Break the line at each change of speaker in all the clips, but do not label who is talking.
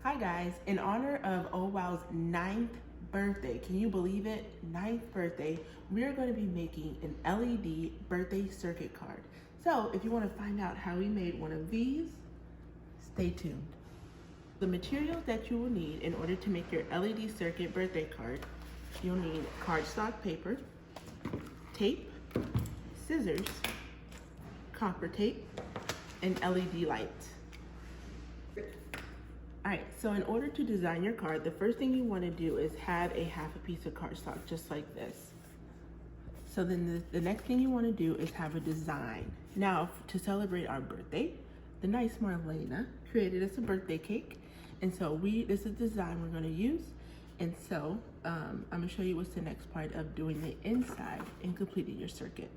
Hi guys, in honor of Oh Wow's 9th birthday, can you believe it? 9th birthday, we're going to be making an LED birthday circuit card. So if you want to find out how we made one of these, stay tuned. The materials that you will need in order to make your LED circuit birthday card, you'll need cardstock paper, tape, scissors, copper tape, and LED lights. All right, so in order to design your card, the first thing you want to do is have a half a piece of cardstock, just like this. So then the next thing you want to do is have a design. Now, to celebrate our birthday, the nice Marlena created us a birthday cake. And so this is the design we're going to use. And so I'm going to show you what's the next part of doing the inside and completing your circuit.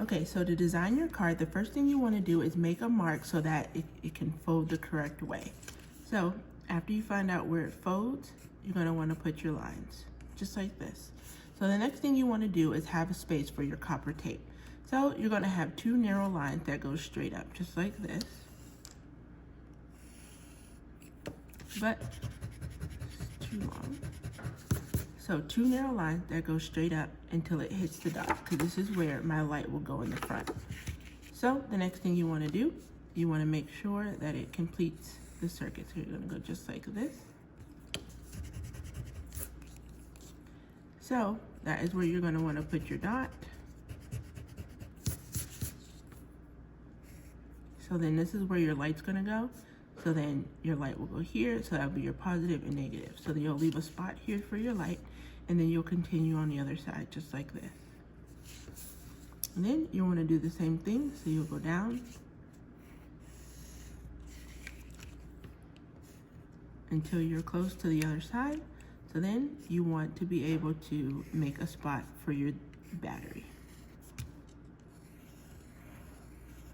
Okay, so to design your card, the first thing you want to do is make a mark so that it can fold the correct way. So after you find out where it folds, you're going to want to put your lines, just like this. So the next thing you want to do is have a space for your copper tape. So you're going to have two narrow lines that go straight up, just like this. But it's too long. So two narrow lines that go straight up until it hits the dot, because this is where my light will go in the front. So the next thing you want to do, you want to make sure that it completes the circuit. So you're going to go just like this. So that is where you're going to want to put your dot. So then this is where your light's going to go. So then your light will go here, so that'll be your positive and negative. So then you'll leave a spot here for your light, and then you'll continue on the other side, just like this. And then you want to do the same thing, so you'll go down until you're close to the other side. So then you want to be able to make a spot for your battery,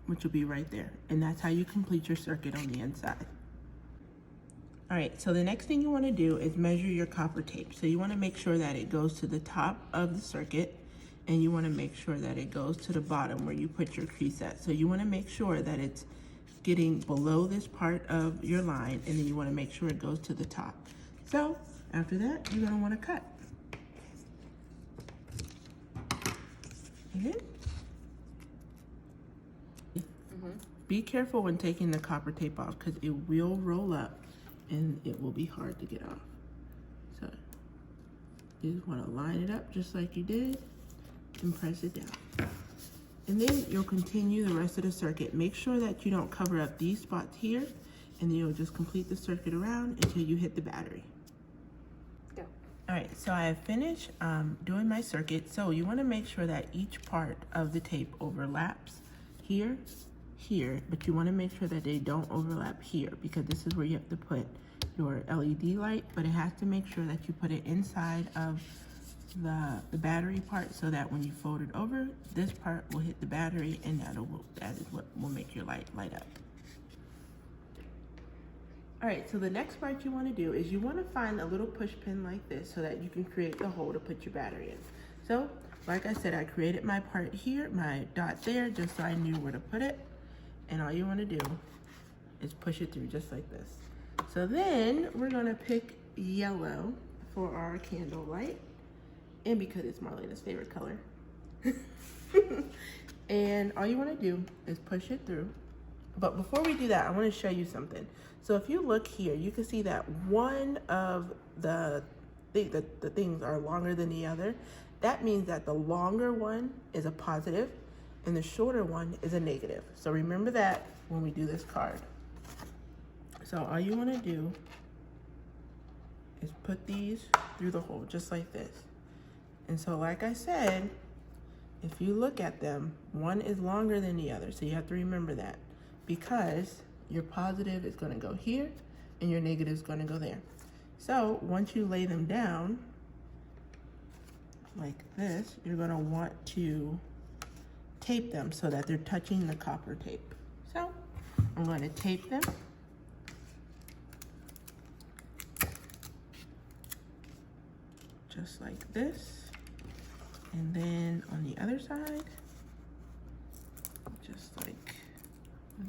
which will be right there. And that's how you complete your circuit on the inside. All right, so the next thing you want to do is measure your copper tape. So you want to make sure that it goes to the top of the circuit, and you want to make sure that it goes to the bottom where you put your crease at. So you want to make sure that it's getting below this part of your line, and then you want to make sure it goes to the top. So after that, you're going to want to cut. And then be careful when taking the copper tape off, because it will roll up and it will be hard to get off. So you just want to line it up just like you did and press it down. And then you'll continue the rest of the circuit. Make sure that you don't cover up these spots here, and then you'll just complete the circuit around until you hit the battery.
Go.
All right, so I have finished doing my circuit. So you want to make sure that each part of the tape overlaps here, but you want to make sure that they don't overlap here, because this is where you have to put your LED light, but it has to make sure that you put it inside of the battery part, so that when you fold it over, this part will hit the battery, and that is what will make your light up. All right, so the next part you want to do is you want to find a little push pin like this so that you can create the hole to put your battery in. So like I said, I created my part here, my dot there, just so I knew where to put it. And all you want to do is push it through just like this. So then we're going to pick yellow for our candle light, and because it's Marlena's favorite color. And all you want to do is push it through. But before we do that, I want to show you something. So if you look here, you can see that one of the things are longer than the other. That means that the longer one is a positive and the shorter one is a negative. So remember that when we do this card. So all you want to do is put these through the hole just like this. And so like I said, if you look at them, one is longer than the other. So you have to remember that, because your positive is going to go here and your negative is going to go there. So once you lay them down like this, you're going to want to tape them so that they're touching the copper tape. So I'm going to tape them. Just like this. And then on the other side, just like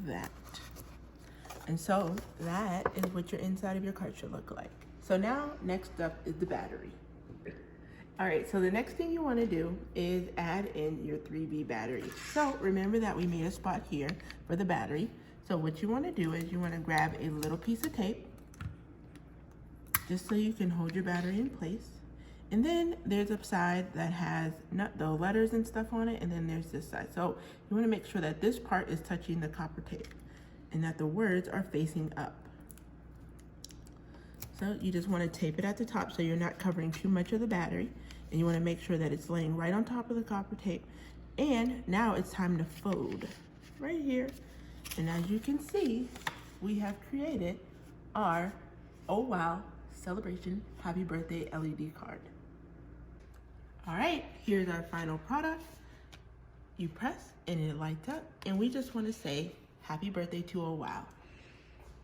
that. And so that is what your inside of your card should look like. So now, next up is the battery. All right, so the next thing you want to do is add in your 3B battery. So remember that we made a spot here for the battery. So what you want to do is you want to grab a little piece of tape, just so you can hold your battery in place. And then there's a side that has the letters and stuff on it, and then there's this side. So you want to make sure that this part is touching the copper tape and that the words are facing up. So you just want to tape it at the top so you're not covering too much of the battery, and you want to make sure that it's laying right on top of the copper tape. And now it's time to fold right here. And as you can see, we have created our Oh Wow Celebration Happy Birthday LED card. All right, here's our final product. You press and it lights up, and we just want to say happy birthday to Oh Wow.